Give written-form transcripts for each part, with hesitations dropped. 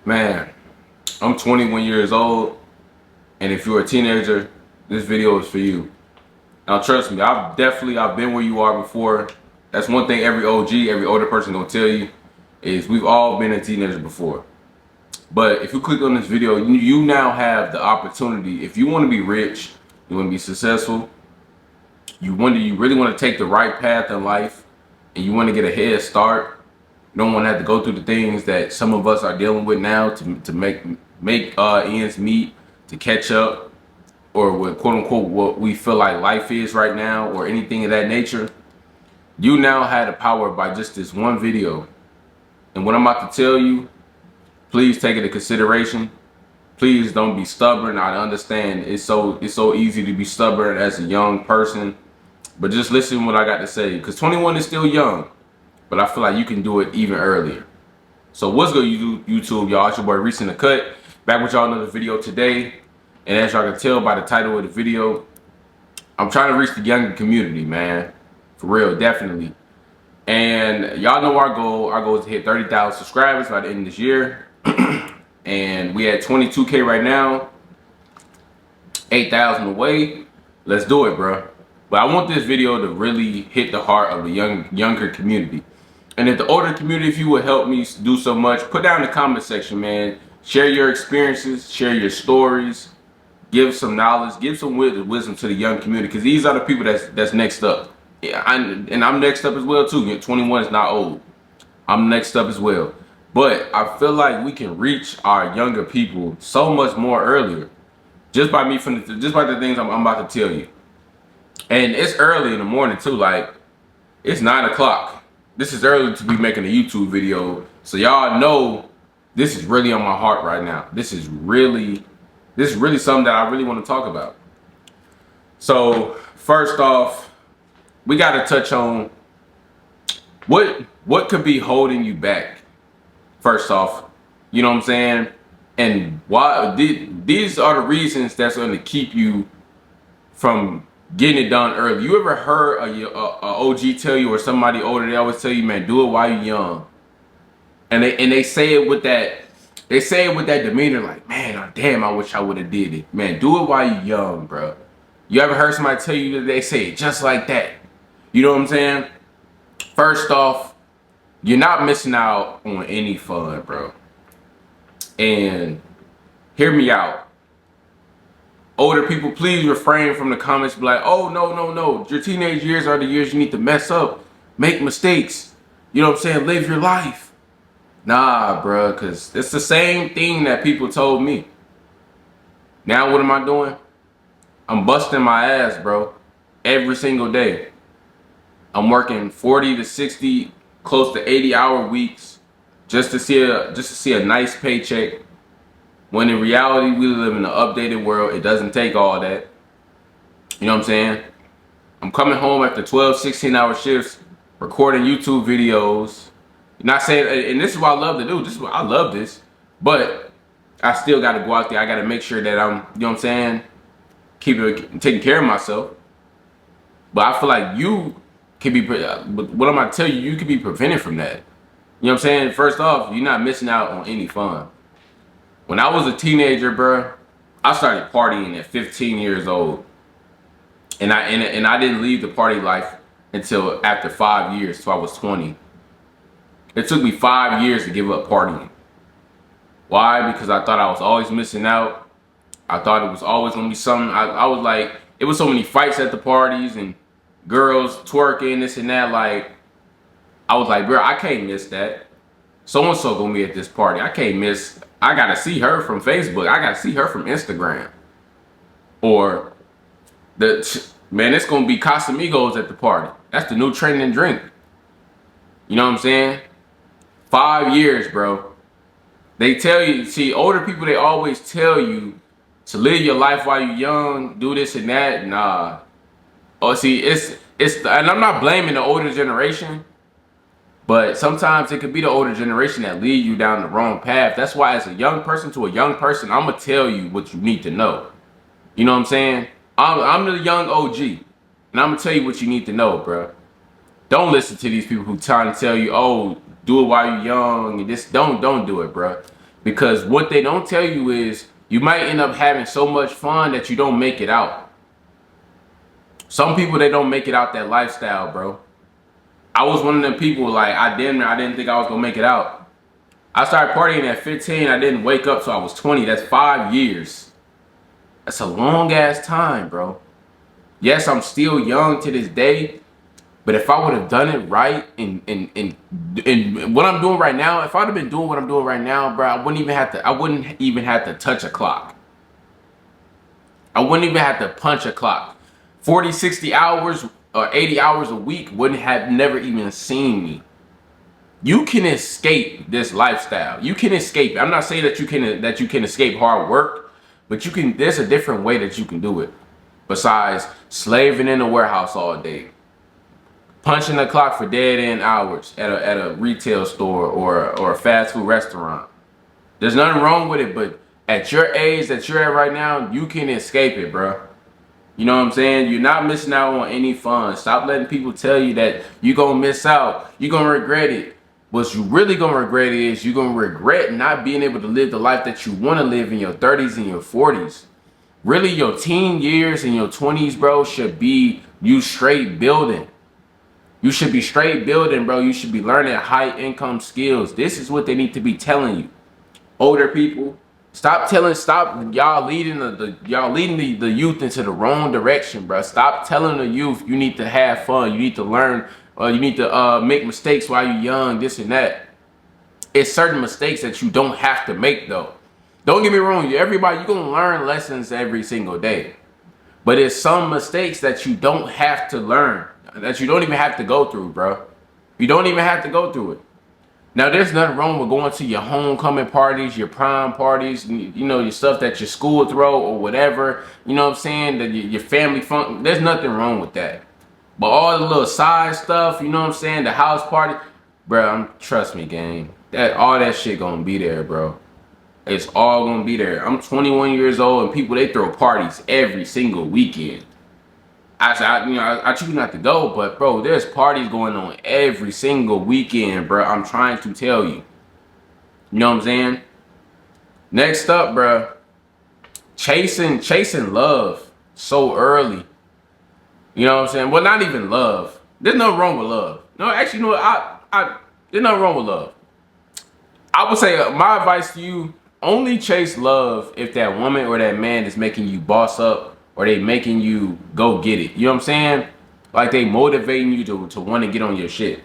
Man, I'm 21 years old, and if you're a teenager, this video is for you. Now, trust me, I've been where you are before. That's one thing every OG, every older person gonna tell you is we've all been a teenager before. But if you click on this video, you now have the opportunity. If you want to be rich, you want to be successful, you really want to take the right path in life, and you want to get a head start. You don't want to have to go through the things that some of us are dealing with now to make ends meet, to catch up, or what quote unquote what we feel like life is right now, or anything of that nature. You now had the power by just this one video, and what I'm about to tell you, please take it into consideration. Please don't be stubborn. I understand it's so easy to be stubborn as a young person, but just listen to what I got to say, because 21 is still young, but I feel like you can do it even earlier. So what's good, YouTube, y'all? It's your boy Reese in the Cut, back with y'all another video today. And as y'all can tell by the title of the video, I'm trying to reach the younger community, man. For real, definitely. And y'all know our goal. Our goal is to hit 30,000 subscribers by the end of this year. And we at 22K right now. 8,000 away. Let's do it, bro. But I want this video to really hit the heart of the younger community. And if the older community, if you would help me do so much, put down in the comment section, man. Share your experiences, share your stories, give some knowledge, give some wisdom to the young community, because these are the people that's next up. Yeah, and I'm next up as well too. 21 is not old. I'm next up as well. But I feel like we can reach our younger people so much more earlier, just by the things I'm about to tell you. And it's early in the morning too. Like, it's 9 o'clock. This is early to be making a YouTube video. So y'all know this is really on my heart right now. This is really something that I really want to talk about. So first off, we got to touch on what could be holding you back. First off, you know what I'm saying? And why these are the reasons that's going to keep you from getting it done early. You ever heard a OG tell you, or somebody older, they always tell you, man, do it while you're young. And they say it with that demeanor, like, man, damn, I wish I would have did it. Man, do it while you're young, bro. You ever heard somebody tell you that they say it just like that? You know what I'm saying? First off, you're not missing out on any fun, bro. And hear me out. Older people, please refrain from the comments, be like, oh, no. Your teenage years are the years you need to mess up, make mistakes. You know what I'm saying? Live your life. Nah, bro, because it's the same thing that people told me. Now what am I doing? I'm busting my ass, bro, every single day. I'm working 40 to 60, close to 80-hour weeks just to see a nice paycheck. When in reality, we live in an updated world. It doesn't take all that. You know what I'm saying? I'm coming home after 12, 16-hour shifts, recording YouTube videos. Not saying, and this is what I love to do. I love this, but I still got to go out there. I got to make sure that I'm, you know what I'm saying, taking care of myself. But I feel like you can be, what I'm going to tell you, you can be prevented from that. You know what I'm saying? First off, you're not missing out on any fun. When I was a teenager, bro, I started partying at 15 years old. And I didn't leave the party life until after 5 years, so I was 20. It took me 5 years to give up partying. Why? Because I thought I was always missing out. I thought it was always gonna be something. I was like, it was so many fights at the parties and girls twerking, this and that. Like, I was like, bro, I can't miss that. So-and-so gonna be at this party. I can't miss. I gotta see her from Facebook. I gotta see her from Instagram. Or man, it's gonna be Casamigos at the party. That's the new trending drink. You know what I'm saying? 5 years, bro. They tell you, see, older people, they always tell you to live your life while you're young, do this and that. Nah. Oh, see, it's, and I'm not blaming the older generation, but sometimes it could be the older generation that lead you down the wrong path. That's why, as a young person to a young person, I'm gonna tell you what you need to know. You know what I'm saying? I'm the young OG, and I'm gonna tell you what you need to know, bro. Don't listen to these people who trying to tell you, oh, do it while you're young, and this. Don't do it, bro. Because what they don't tell you is you might end up having so much fun that you don't make it out. Some people, they don't make it out that lifestyle, bro. I was one of them people, like, I didn't think I was gonna make it out. I started partying at 15. I didn't wake up till I was 20. That's 5 years. That's a long ass time, bro. Yes, I'm still young to this day, but if I would have done it right and what I'm doing right now, if I'd have been doing what I'm doing right now, bro, I wouldn't even have to touch a clock. I wouldn't even have to punch a clock. 40, 60 hours or 80 hours a week wouldn't have never even seen me. You can escape this lifestyle. You can escape. I'm not saying that you can escape hard work, but you can. There's a different way that you can do it. Besides slaving in the warehouse all day, punching the clock for dead end hours at a retail store or a fast food restaurant. There's nothing wrong with it, but at your age that you're at right now, you can escape it, bro. You know what I'm saying? You're not missing out on any fun. Stop letting people tell you that you're going to miss out. You're going to regret it. What you really going to regret is you're going to regret not being able to live the life that you want to live in your 30s and your 40s. Really, your teen years and your 20s, bro, should be you straight building. You should be straight building, bro. You should be learning high income skills. This is what they need to be telling you. Older people, stop y'all leading the youth into the wrong direction, bro. Stop telling the youth you need to have fun, you need to learn, you need to make mistakes while you're young, this and that. It's certain mistakes that you don't have to make, though. Don't get me wrong, you're gonna learn lessons every single day. But it's some mistakes that you don't have to learn, that you don't even have to go through, bro. You don't even have to go through it. Now, there's nothing wrong with going to your homecoming parties, your prom parties, you know, your stuff that your school throw or whatever. You know what I'm saying? That your family fun. There's nothing wrong with that. But all the little side stuff, you know what I'm saying? The house party, bro. Trust me, gang. All that shit gonna be there, bro. It's all gonna be there. I'm 21 years old, and people, they throw parties every single weekend. I choose not to go, but bro, there's parties going on every single weekend, bro. I'm trying to tell you. You know what I'm saying? Next up, bro, chasing love so early. You know what I'm saying? Well, not even love. There's nothing wrong with love. No, actually, you know what? There's nothing wrong with love. I would say my advice to you: only chase love if that woman or that man is making you boss up. Or they making you go get it. You know what I'm saying? Like they motivating you to want to get on your shit.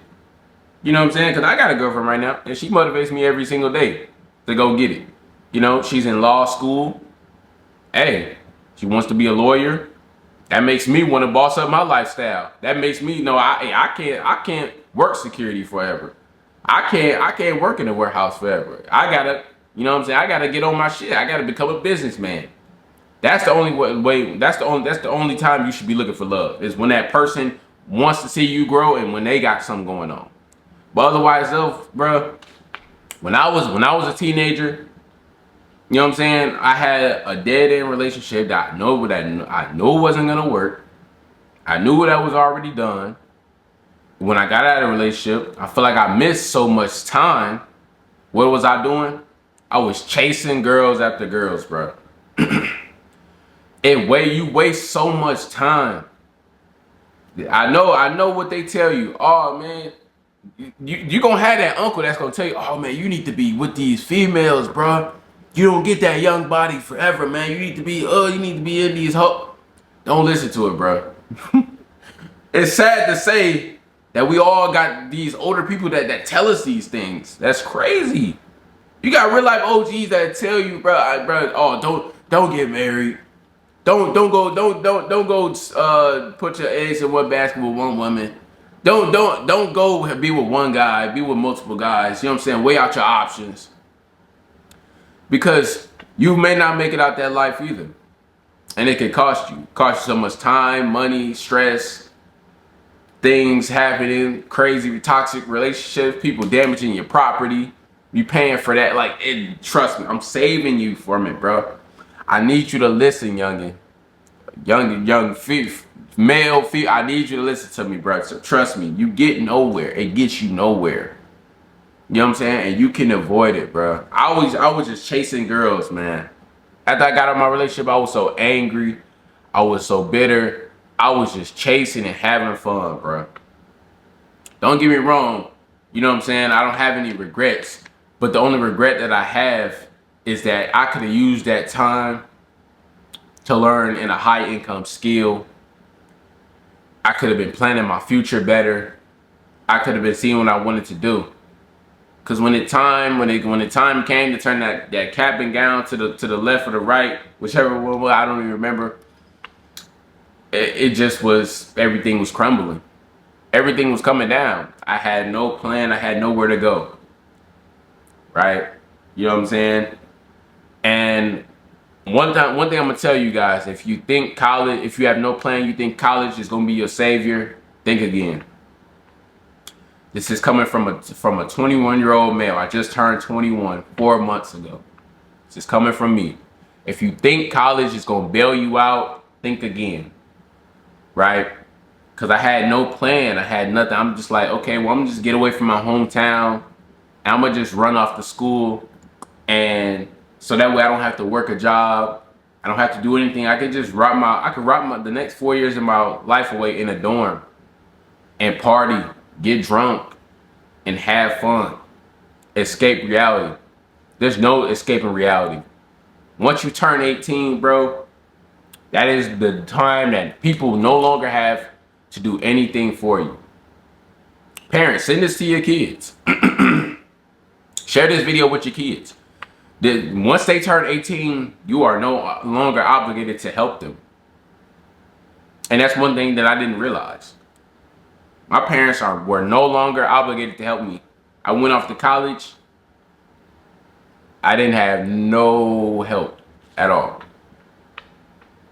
You know what I'm saying? Because I got a girlfriend right now, and she motivates me every single day to go get it. You know, she's in law school. Hey, she wants to be a lawyer. That makes me want to boss up my lifestyle. That makes me know I can't work security forever. I can't work in a warehouse forever. I gotta, you know what I'm saying? I gotta get on my shit. I gotta become a businessman. That's the only way. That's the only time you should be looking for love, is when that person wants to see you grow and when they got something going on. But otherwise, though, bro, when I was a teenager, you know what I'm saying, I had a dead end relationship that I know wasn't gonna work. I knew that was already done. When I got out of the relationship, I feel like I missed so much time. What was I doing? I was chasing girls after girls, bro. You waste so much time. I know what they tell you. Oh man, you gonna have that uncle that's gonna tell you, oh man, you need to be with these females, bro. You don't get that young body forever, man. You need to be in these Don't listen to it, bro. It's sad to say that we all got these older people that tell us these things. That's crazy. You got real life OGs that tell you, bro, oh, don't get married. Don't go put your eggs in one basket with one woman. Don't go be with one guy, be with multiple guys. You know what I'm saying? Weigh out your options. Because you may not make it out that life either. And it can cost you. Cost you so much time, money, stress, things happening, crazy toxic relationships, people damaging your property. You paying for that. Like, trust me, I'm saving you from it, bro. I need you to listen, young male, I need you to listen to me, bro. So trust me, you get nowhere. It gets you nowhere. You know what I'm saying? And you can avoid it, bro. I was just chasing girls, man. After I got out of my relationship, I was so angry. I was so bitter. I was just chasing and having fun, bro. Don't get me wrong. You know what I'm saying? I don't have any regrets. But the only regret that I have is that I could have used that time to learn in a high income skill. I could have been planning my future better. I could have been seeing what I wanted to do. Cause when the time came to turn that cap and gown to the left or the right, whichever one, I don't even remember. It just was, everything was crumbling. Everything was coming down. I had no plan. I had nowhere to go. Right? You know what I'm saying? And one thing I'm gonna tell you guys: if you think college, if you have no plan, you think college is gonna be your savior, think again. This is coming from a 21-year-old male. I just turned 21 4 months ago. This is coming from me. If you think college is gonna bail you out, think again. Right? Because I had no plan. I had nothing. I'm just like, okay, well, I'm gonna just get away from my hometown. And I'm gonna just run off to school, and so that way I don't have to work a job. I don't have to do anything. I could just rock the next 4 years of my life away in a dorm and party, get drunk, and have fun. Escape reality. There's no escaping reality. Once you turn 18, bro, that is the time that people no longer have to do anything for you. Parents, send this to your kids. Share this video with your kids. Once they turn 18, you are no longer obligated to help them. And that's one thing that I didn't realize. My parents were no longer obligated to help me. I went off to college. I didn't have no help at all.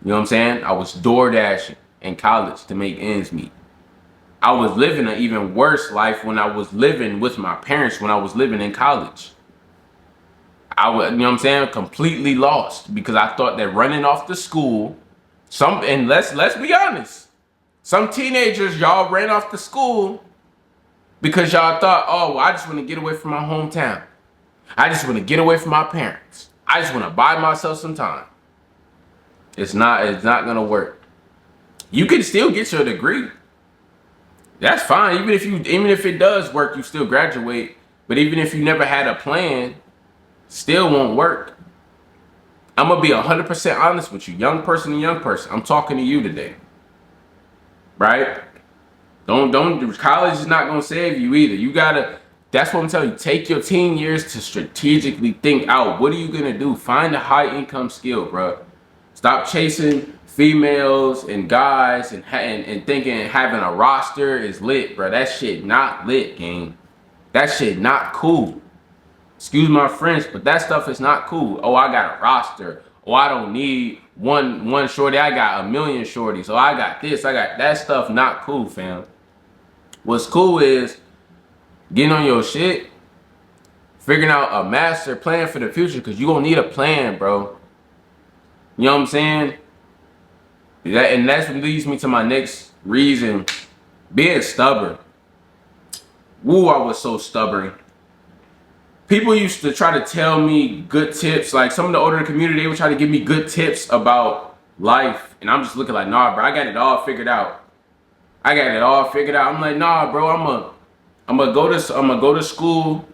You know what I'm saying? I was door dashing in college to make ends meet. I was living an even worse life when I was living with my parents when I was living in college. I was, you know what I'm saying, completely lost because I thought that running off to school, and let's be honest, some teenagers, y'all ran off to school because y'all thought, oh, well, I just want to get away from my hometown. I just want to get away from my parents. I just want to buy myself some time. It's not gonna work. You can still get your degree. That's fine. Even if it does work, you still graduate. But even if you never had a plan, still won't work. I'm gonna be 100% honest with you, young person to young person. I'm talking to you today, right? Don't. College is not gonna save you either. You gotta. That's what I'm telling you. Take your teen years to strategically think out. What are you gonna do? Find a high income skill, bro. Stop chasing females and guys and thinking having a roster is lit, bro. That shit not lit, gang. That shit not cool. Excuse my French, but that stuff is not cool. Oh, I got a roster. Oh, I don't need one shorty. I got a million shorties. Oh, I got this. I got that stuff. Not cool, fam. What's cool is getting on your shit, figuring out a master plan for the future, because you're going to need a plan, bro. You know what I'm saying? And that's what leads me to my next reason, being stubborn. Woo, I was so stubborn. People used to try to tell me good tips. Like some of the older community, they would try to give me good tips about life. And I'm just looking like, nah, bro, I got it all figured out. I'm like, nah, bro, I'm gonna go to school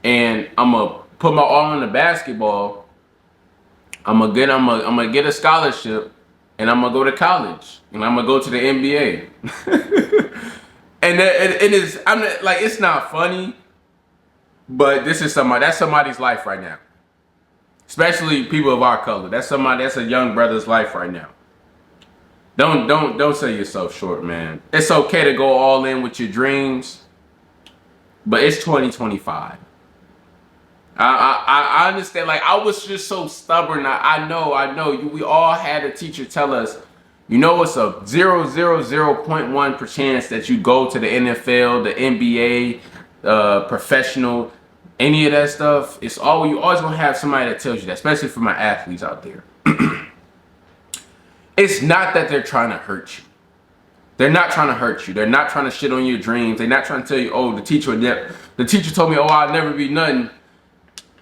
and I'm gonna put my all into basketball. I'm gonna get a scholarship and I'm gonna go to college and I'm gonna go to the NBA. And it's not funny, but that's somebody's life right now. Especially people of our color. That's a young brother's life right now. Don't sell yourself short, man. It's okay to go all in with your dreams, but it's 2025. I understand. Like, I was just so stubborn. I know. We all had a teacher tell us, you know, it's a 0.1% chance that you go to the NFL, the NBA, professional, any of that stuff. You always gonna have somebody that tells you that, especially for my athletes out there. It's not that they're trying to hurt you. They're not trying to hurt you. They're not trying to shit on your dreams. They're not trying to tell you, oh, the teacher The teacher told me, oh, I'll never be nothing.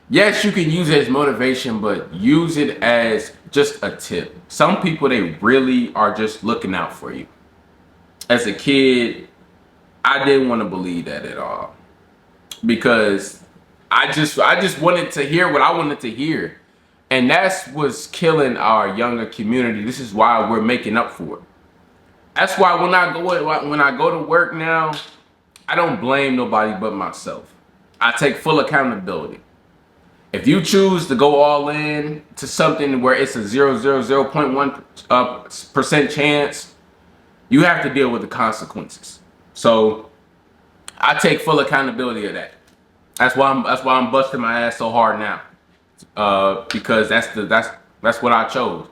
Yes, you can use it as motivation, but use it as just a tip. Some people, they really are just looking out for you. As a kid, I didn't want to believe that at all, because I just wanted to hear what I wanted to hear. And that's what's killing our younger community. This is why we're making up for it. That's why when I go to work now, I don't blame nobody but myself. I take full accountability. If you choose to go all in to something where it's a 0.1% chance, you have to deal with the consequences. So I take full accountability of that. That's why I'm busting my ass so hard now, because that's what I chose.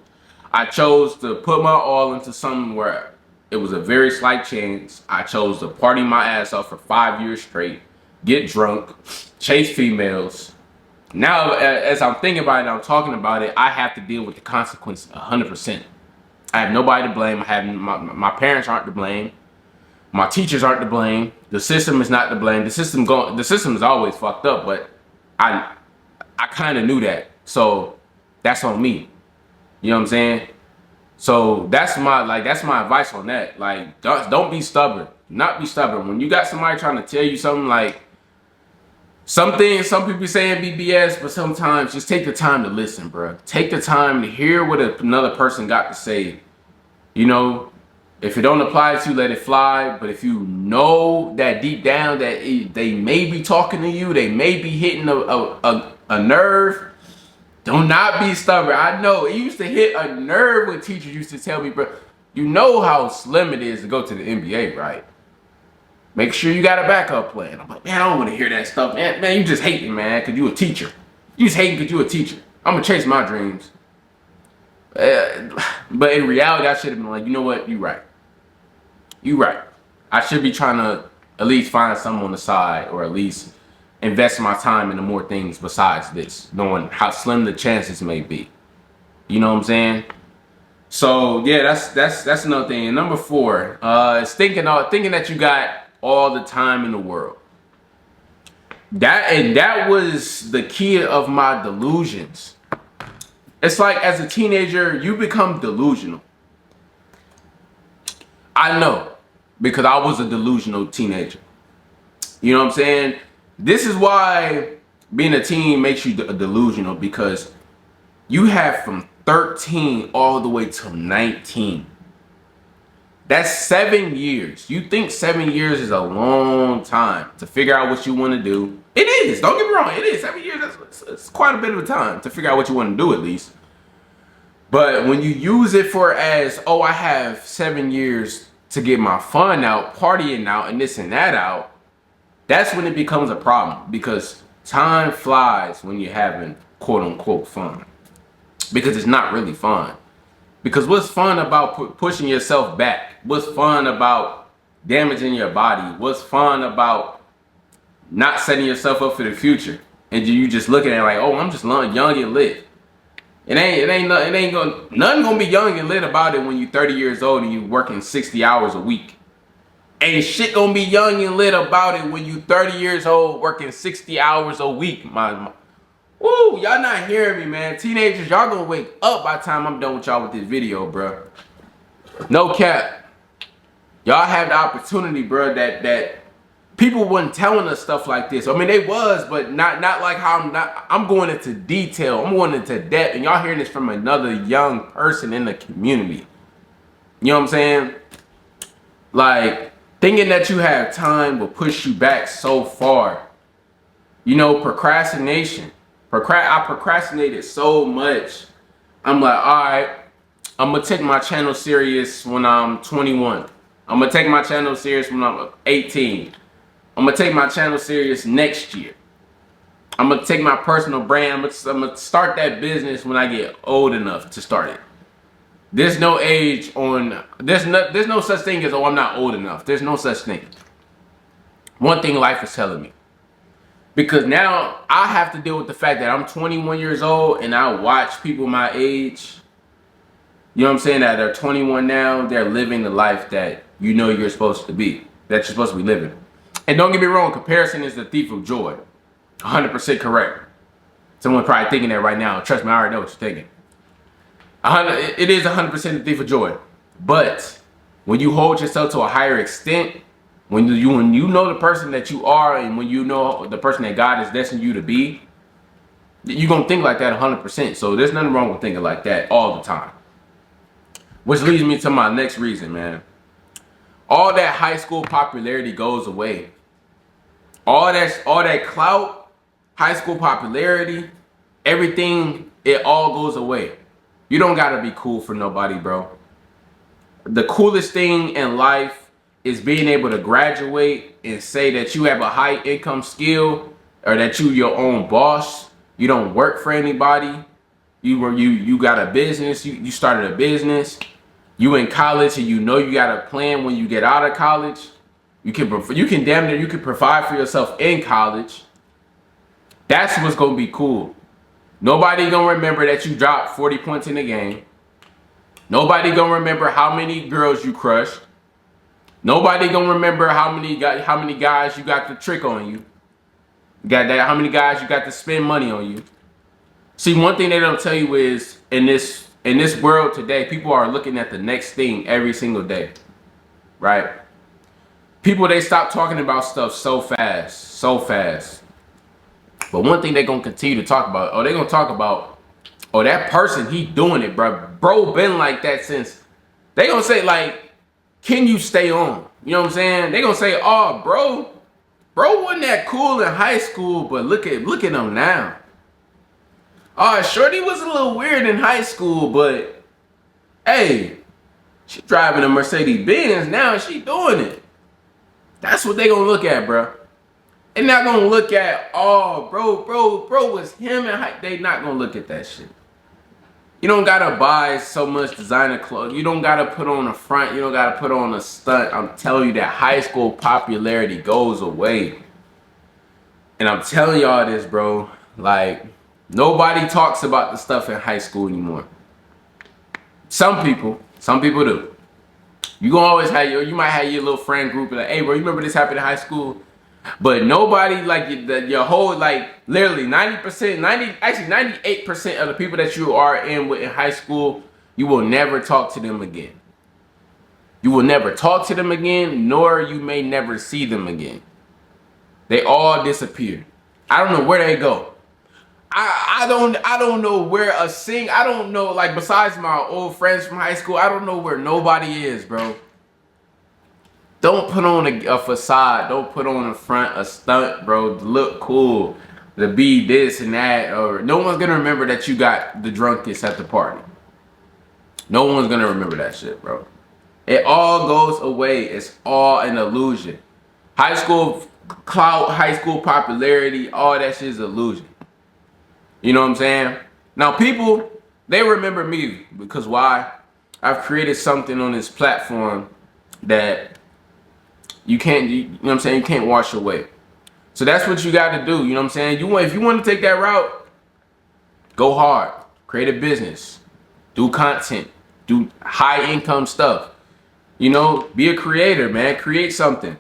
I chose to put my all into something where it was a very slight chance. I chose to party my ass off for 5 years straight, get drunk, chase females. Now, as I'm thinking about it, I'm talking about it, I have to deal with the consequences 100%. I have nobody to blame. My parents aren't to blame. My teachers aren't to blame. The system is not to blame. The system is always fucked up, but I kind of knew that. So that's on me. You know what I'm saying? So that's my advice on that. Like, don't be stubborn. Not be stubborn. When you got somebody trying to tell you something, like, some people saying BS, but sometimes just take the time to listen, bro. Take the time to hear what another person got to say. You know, if it don't apply to you, let it fly. But if you know that deep down that they may be talking to you, they may be hitting a nerve, do not be stubborn. I know it used to hit a nerve when teachers used to tell me, bro, you know how slim it is to go to the NBA, right? Make sure you got a backup plan. I'm like, man, I don't want to hear that stuff. Man, you just hating, man, because you a teacher. You just hating because you a teacher. I'm going to chase my dreams. But in reality, I should have been like, you know what? You right. You right. I should be trying to at least find something on the side, or at least invest my time into more things besides this, knowing how slim the chances may be. You know what I'm saying? So yeah, that's another thing. And number 4 is thinking that you got all the time in the world. That was the key of my delusions. It's like, as a teenager, you become delusional. I know, because I was a delusional teenager. You know what I'm saying? This is why being a teen makes you delusional, because you have from 13 all the way to 19. That's 7 years. You think 7 years is a long time to figure out what you want to do. It is. Don't get me wrong. It is. 7 years, it's quite a bit of a time to figure out what you want to do, at least. But when you use it for as, oh, I have 7 years to get my fun out, partying out, and this and that out, that's when it becomes a problem, because time flies when you're having quote unquote fun, because it's not really fun. Because what's fun about pushing yourself back? What's fun about damaging your body? What's fun about not setting yourself up for the future? And you just looking at it like, oh, I'm just young and lit. Nothing gonna be young and lit about it when you're 30 years old and you working 60 hours a week. Ain't shit gonna be young and lit about it when you 30 years old working 60 hours a week. Woo, y'all not hearing me, man. Teenagers, y'all gonna wake up by the time I'm done with y'all with this video, bro. No cap. Y'all have the opportunity, bro, that people wasn't telling us stuff like this. I mean, they was, but not like how I'm going into detail. I'm going into depth, and y'all hearing this from another young person in the community. You know what I'm saying? Like, thinking that you have time will push you back so far. You know, procrastination. I procrastinated so much. I'm like, all right, I'm gonna take my channel serious when I'm 21. I'm gonna take my channel serious when I'm 18. I'm gonna take my channel serious next year. I'm gonna take my personal brand. I'm gonna start that business when I get old enough to start it. There's no age on. There's no such thing as, oh, I'm not old enough. There's no such thing. One thing life is telling me. Because now I have to deal with the fact that I'm 21 years old and I watch people my age, you know what I'm saying, that they're 21 now, they're living the life that you know you're supposed to be, that you're supposed to be living. And don't get me wrong, comparison is the thief of joy. 100% correct. Someone probably thinking that right now. Trust me, I already know what you're thinking. It is 100% the thief of joy. But when you hold yourself to a higher extent, when you know the person that you are, and when you know the person that God has destined you to be, you're going to think like that 100%. So there's nothing wrong with thinking like that all the time. Which leads me to my next reason, man. All that high school popularity goes away. All that clout, high school popularity, everything, it all goes away. You don't gotta be cool for nobody, bro. The coolest thing in life is being able to graduate and say that you have a high income skill, or that you your own boss. You don't work for anybody. You got a business. You started a business. You in college and you know you got a plan when you get out of college. You can damn near you can provide for yourself in college. That's what's gonna be cool. Nobody gonna remember that you dropped 40 points in the game. Nobody gonna remember how many girls you crushed. Nobody gonna remember how many guys you got to trick on you. How many guys you got to spend money on you. See, one thing they don't tell you is in this world today, people are looking at the next thing every single day, right? People, they stop talking about stuff so fast. But one thing they're going to continue to talk about, they're going to talk about, that person, he doing it, bro. Bro been like that since. They going to say, like, can you stay on? You know what I'm saying? They going to say, oh, bro wasn't that cool in high school, but look at him now. Oh, Shorty was a little weird in high school, but hey, she driving a Mercedes-Benz now and she doing it. That's what they gonna look at, bro. They're not gonna look at, oh, bro was him and high. They not gonna look at that shit. You don't gotta buy so much designer clothes. You don't gotta put on a front. You don't gotta put on a stunt. I'm telling you that high school popularity goes away. And I'm telling y'all this, bro. Like, nobody talks about the stuff in high school anymore. Some people do. You gonna always have you might have your little friend group like, hey, bro, you remember this happened in high school? But nobody, like, your whole, like, literally 98% of the people that you are in high school, you will never talk to them again. You will never talk to them again, nor you may never see them again. They all disappear. I don't know where they go. I don't know where I don't know, like, besides my old friends from high school, I don't know where nobody is, bro. Don't put on a facade. Don't put on a front, a stunt, bro, to look cool, to be this and that. Or no one's gonna remember that you got the drunkest at the party. No one's gonna remember that shit, bro. It all goes away. It's all an illusion. High school clout, high school popularity, all that shit is illusion. You know what I'm saying? Now, people, they remember me because why? I've created something on this platform that you can't, you know what I'm saying, you can't wash away. So that's what you got to do. You know what I'm saying? If you want to take that route, go hard. Create a business. Do content. Do high income stuff. You know, be a creator, man. Create something.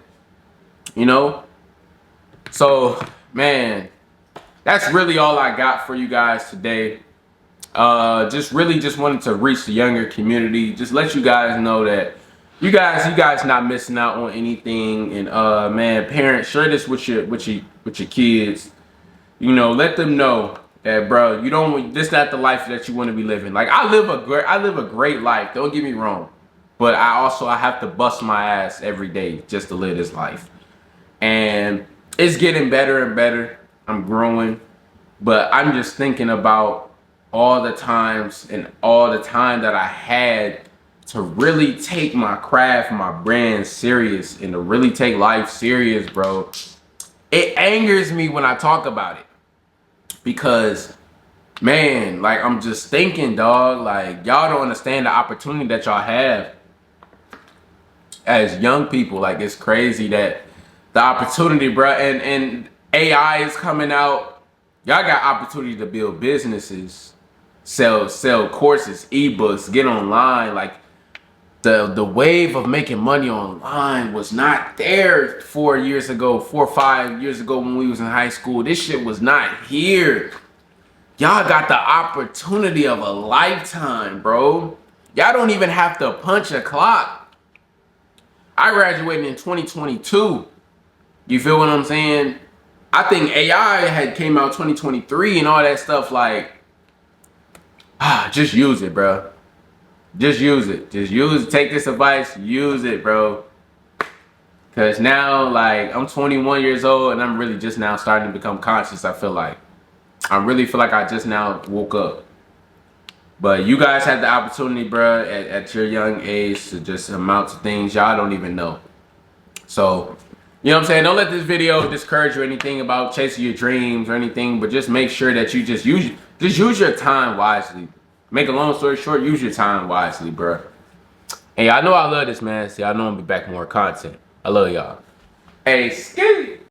You know? So, man, that's really all I got for you guys today. Just wanted to reach the younger community. Just let you guys know that you guys not missing out on anything. And man, parents, share this with your kids. You know, let them know that, bro, this not the life that you want to be living. Like, I live a great life. Don't get me wrong, but I have to bust my ass every day just to live this life. And it's getting better and better. I'm growing, but I'm just thinking about all the times and all the time that I had to really take my craft, my brand serious, and to really take life serious, bro. It angers me when I talk about it because, man, like, I'm just thinking, dog, like, y'all don't understand the opportunity that y'all have as young people. Like, it's crazy that the opportunity, bro, and AI is coming out. Y'all got opportunity to build businesses, sell courses, ebooks, get online. Like, the wave of making money online was not there 4 or 5 years ago when we was in high school. This shit was not here. Y'all got the opportunity of a lifetime, bro. Y'all don't even have to punch a clock. I graduated in 2022. You feel what I'm saying? I think AI had came out 2023 and all that stuff. Like, just use it, bro. Just use it. Just use it. Take this advice. Use it, bro. Because now, like, I'm 21 years old and I'm really just now starting to become conscious. I really feel like I just now woke up. But you guys had the opportunity, bro, at your young age to just amount to things y'all don't even know. So, you know what I'm saying? Don't let this video discourage you or anything about chasing your dreams or anything, but just make sure that you just use your time wisely. Make a long story short, use your time wisely, bro. Hey, I know I love this, man. See, I know I'm gonna be back with more content. I love y'all. Hey, skitty.